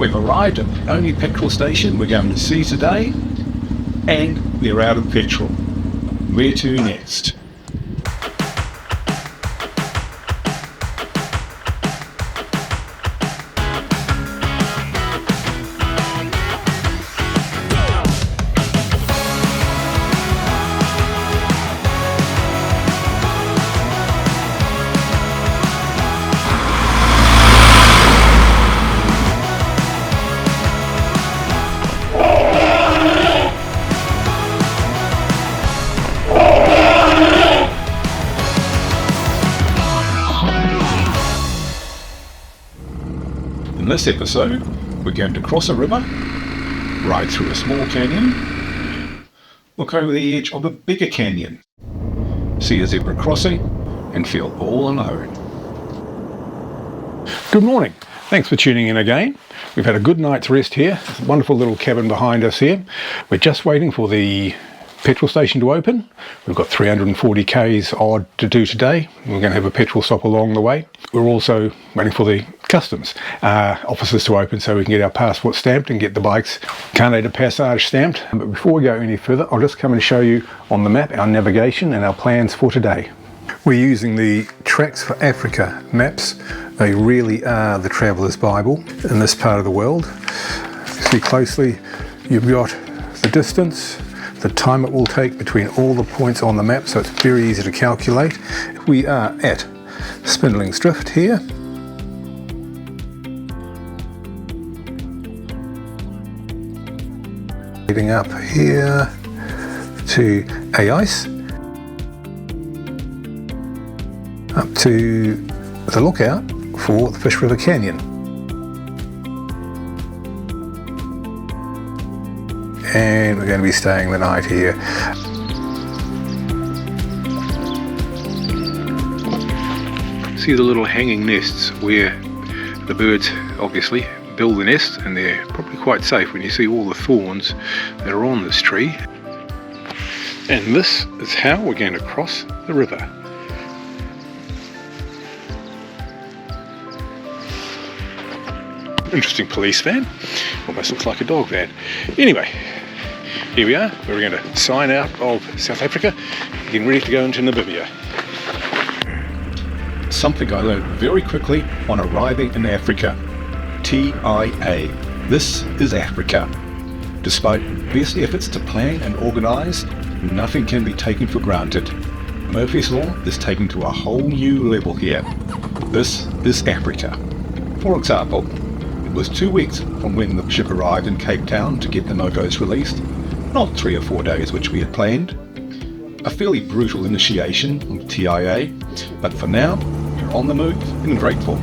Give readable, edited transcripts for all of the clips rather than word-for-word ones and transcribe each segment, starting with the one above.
We've arrived at the only petrol station we're going to see today, and we're out of petrol. Where to next? In this episode, we're going to cross a river, ride through a small canyon, look over the edge of a bigger canyon, see a zebra crossing, and feel all alone. Good morning. Thanks for tuning in again. We've had a good night's rest here. There's a wonderful little cabin behind us here. We're just waiting for the petrol station to open. We've got 340 k's odd to do today. We're going to have a petrol stop along the way. We're also waiting for the customs offices to open so we can get our passport stamped and get the bikes Carnet de Passage stamped. But before we go any further, I'll just come and show you on the map our navigation and our plans for today. We're using the Tracks for Africa maps. They really are the traveller's Bible in this part of the world. See closely, you've got the distance, the time it will take between all the points on the map, so it's very easy to calculate. We are at Spindling's Drift here. Heading up here to Ice, up to the lookout for the Fish River Canyon. And we're going to be staying the night here. See the little hanging nests where the birds obviously build the nest, and they're probably quite safe when you see all the thorns that are on this tree. And this is how we're going to cross the river. Interesting police van, almost looks like a dog van. Anyway, here we are. We're going to sign out of South Africa, getting ready to go into Namibia. Something I learned very quickly on arriving in Africa. TIA. This is Africa. Despite best efforts to plan and organise, nothing can be taken for granted. Murphy's Law is taken to a whole new level here. This is Africa. For example, it was 2 weeks from when the ship arrived in Cape Town to get the no-goes released, not 3 or 4 days which we had planned. A fairly brutal initiation of TIA, but for now, we're on the move and grateful.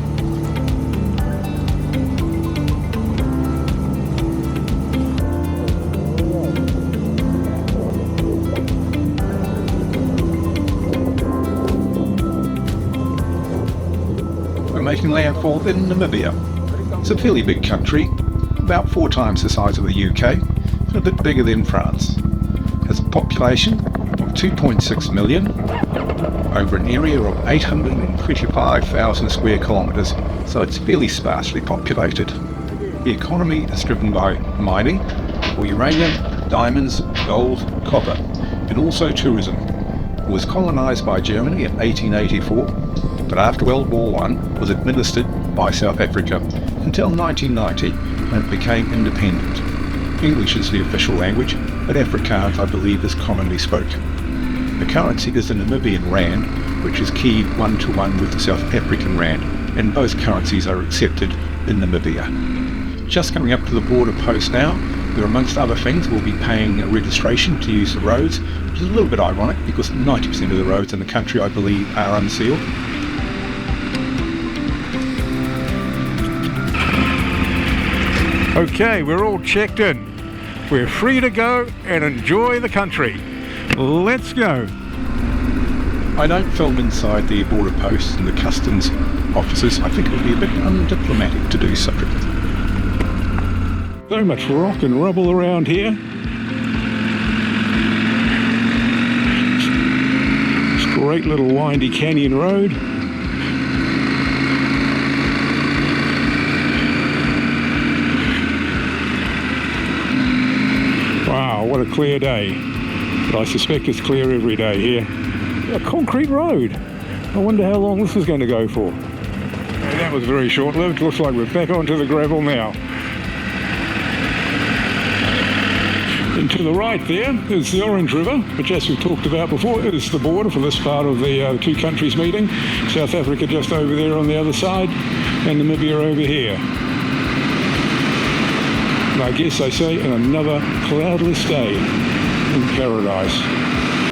We're making landfall in Namibia. It's a fairly big country, about 4 times the size of the UK, and a bit bigger than France. It has a population of 2.6 million, over an area of 825,000 square kilometres, so it's fairly sparsely populated. The economy is driven by mining for uranium, diamonds, gold, copper, and also tourism. It was colonised by Germany in 1884, but after World War I was administered by South Africa until 1990, when it became independent. English is the official language, but Afrikaans, I believe, is commonly spoken. The currency is the Namibian rand, which is keyed 1-to-1 with the South African rand, and both currencies are accepted in Namibia. Just coming up to the border post now, where amongst other things we'll be paying a registration to use the roads, which is a little bit ironic because 90% of the roads in the country, I believe, are unsealed. Okay, we're all checked in. We're free to go and enjoy the country. Let's go. I don't film inside the border posts and the customs offices. I think it would be a bit undiplomatic to do so. So much rock and rubble around here. This great little windy canyon road. What a clear day. But I suspect it's clear every day here. A concrete road. I wonder how long this is going to go for. And that was very short-lived. Looks like we're back onto the gravel now. And to the right there is the Orange River, which, as we've talked about before, is the border for this part of the two countries meeting. South Africa just over there on the other side, and Namibia over here. And I guess I say another cloudless day in paradise.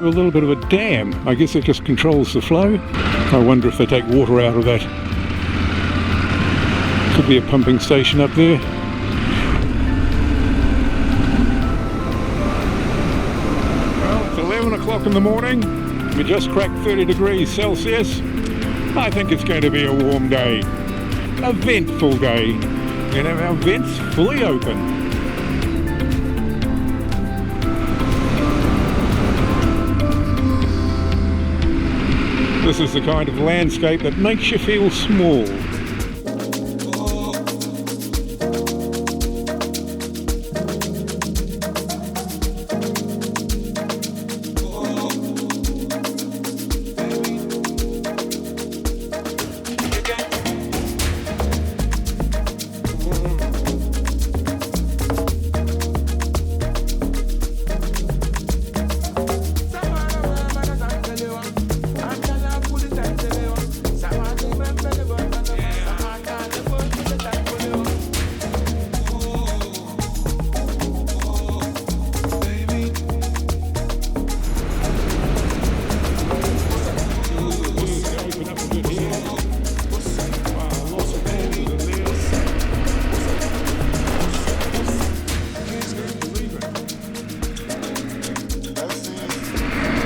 A little bit of a dam. I guess it just controls the flow. I wonder if they take water out of that. Could be a pumping station up there. Well, it's 11 o'clock in the morning. We just cracked 30 degrees Celsius. I think it's going to be a warm day. A ventful day. And our vents fully open. This is the kind of landscape that makes you feel small.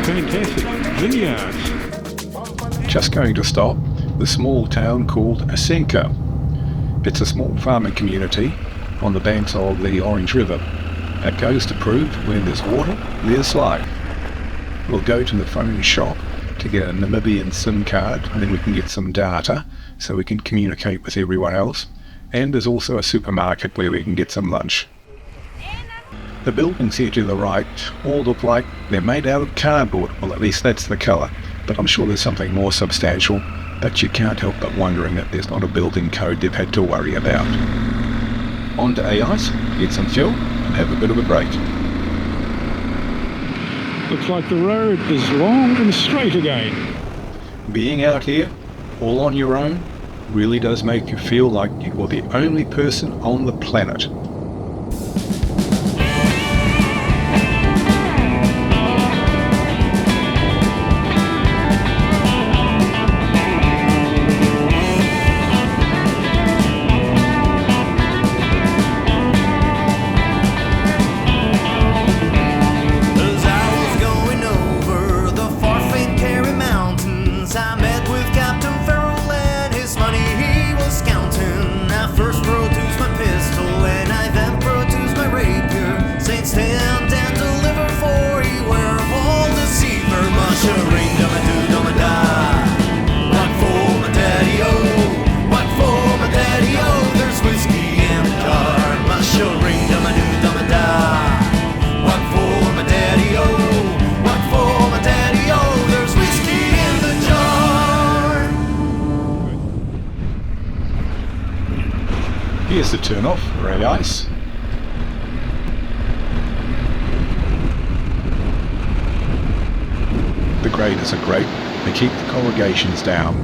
Fantastic vineyards. Just going to stop the small town called Asenka. It's a small farming community on the banks of the Orange River. That goes to prove when there's water, there's life. We'll go to the phone shop to get a Namibian SIM card, and then we can get some data so we can communicate with everyone else. And there's also a supermarket where we can get some lunch. The buildings here to the right all look like they're made out of cardboard. Well, at least that's the colour. But I'm sure there's something more substantial. But you can't help but wondering that there's not a building code they've had to worry about. On to ice, get some fuel, and have a bit of a break. Looks like the road is long and straight again. Being out here, all on your own, really does make you feel like you're the only person on the planet. Here's the turn-off for our ice. The graders are great. They keep the corrugations down.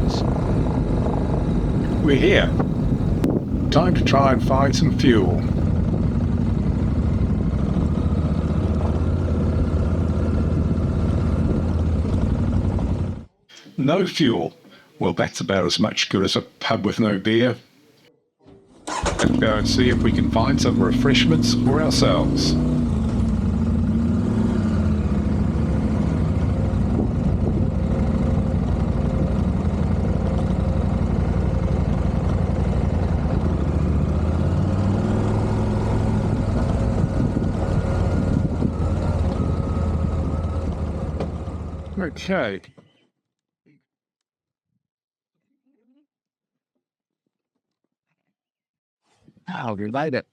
We're here. Time to try and find some fuel. No fuel. Well, that's about as much good as a pub with no beer. Let's go and see if we can find some refreshments for ourselves. Okay. Oh, you made it.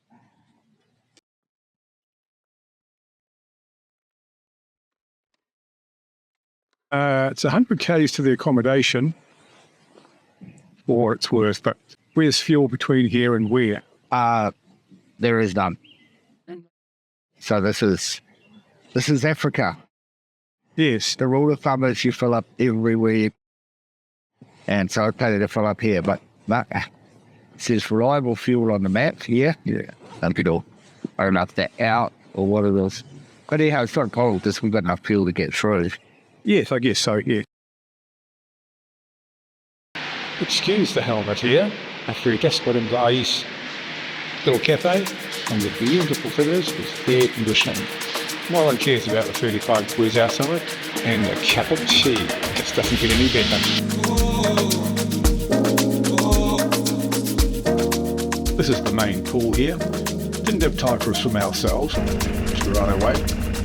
It's 100 k's to the accommodation, for its worth, but where's fuel between here and where? There is none. So this is Africa. Yes. The rule of thumb is you fill up everywhere, and so it's better to fill up here. But it says reliable fuel on the map here. Yeah, that'd be all. I don't know if they're out or what it is. But anyhow, it's not cold because we've got enough fuel to get through. Yes, I guess so, yeah. Excuse the helmet here, after we just got into I's little cafe on the beautiful figures with air conditioning. No one cares about the 35 degrees outside, and a cup of tea just doesn't get any better. This is the main pool here. Didn't have time for us from ourselves to run away.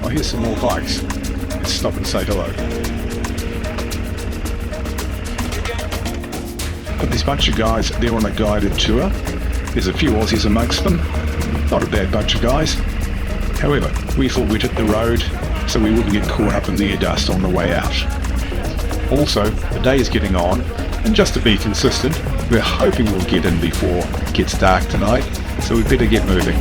Oh, here's some more bikes. Let's stop and say hello. But this bunch of guys, they're on a guided tour. There's a few Aussies amongst them. Not a bad bunch of guys. However, we thought we'd hit the road so we wouldn't get caught up in the air dust on the way out. Also, the day is getting on, and just to be consistent, we're hoping we'll get in before it gets dark tonight, so we better get moving.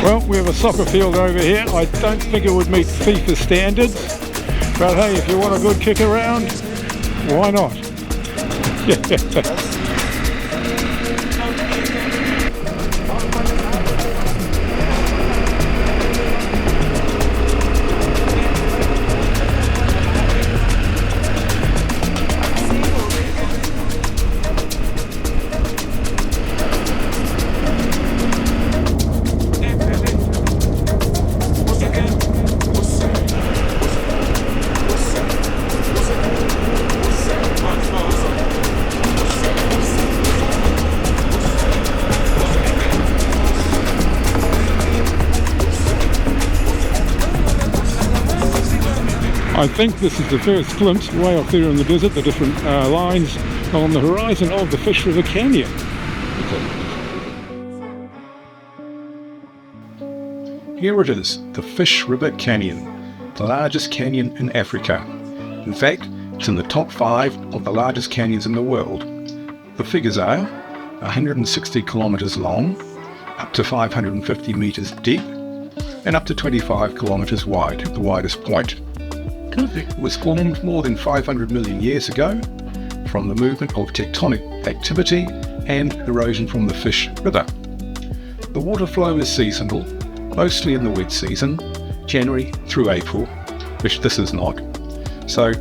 Well, we have a soccer field over here. I don't think it would meet FIFA standards, but hey, if you want a good kick around, why not? I think this is the first glimpse way up there in the desert, the different lines on the horizon of the Fish River Canyon. Here it is, the Fish River Canyon, the largest canyon in Africa. In fact, it's in the top 5 of the largest canyons in the world. The figures are 160 kilometres long, up to 550 metres deep, and up to 25 kilometres wide at the widest point. It was formed more than 500 million years ago from the movement of tectonic activity and erosion from the Fish River. The water flow is seasonal, mostly in the wet season, January through April, which this is not. So,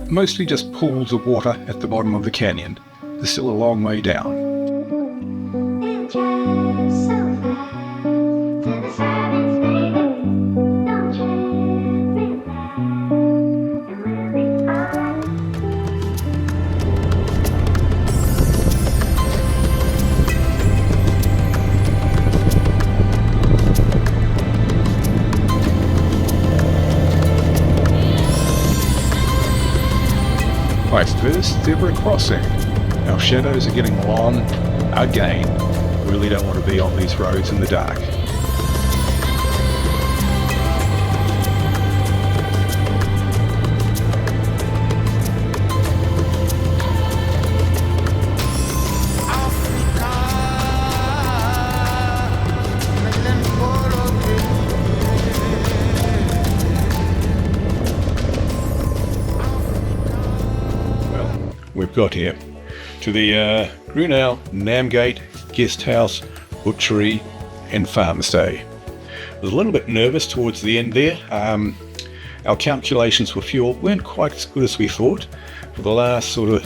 mostly just pools of water at the bottom of the canyon. There's still a long way down. First zebra crossing. Our shadows are getting long again. Really don't want to be on these roads in the dark. We've got here to the Grunau Namgate Guest House, Butchery and Farm Stay. I was a little bit nervous towards the end there. Our calculations for fuel weren't quite as good as we thought. For the last sort of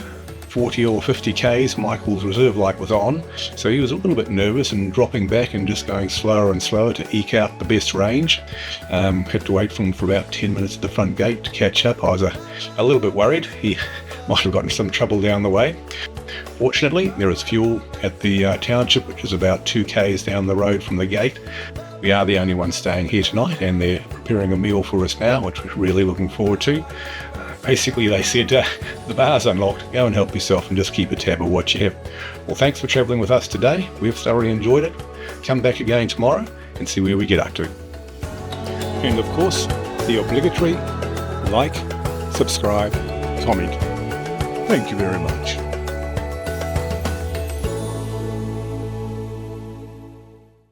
40 or 50 k's, Michael's reserve light was on, so he was a little bit nervous and dropping back and just going slower and slower to eke out the best range. Had to wait for him for about 10 minutes at the front gate to catch up. I was a little bit worried. He might have gotten some trouble down the way. Fortunately, there is fuel at the township, which is about 2 k's down the road from the gate. We are the only ones staying here tonight, and they're preparing a meal for us now, which we're really looking forward to. Basically, they said, the bar's unlocked, go and help yourself and just keep a tab of what you have. Well, thanks for travelling with us today. We've thoroughly enjoyed it. Come back again tomorrow and see where we get up to. And of course, the obligatory like, subscribe, comment. Thank you very much.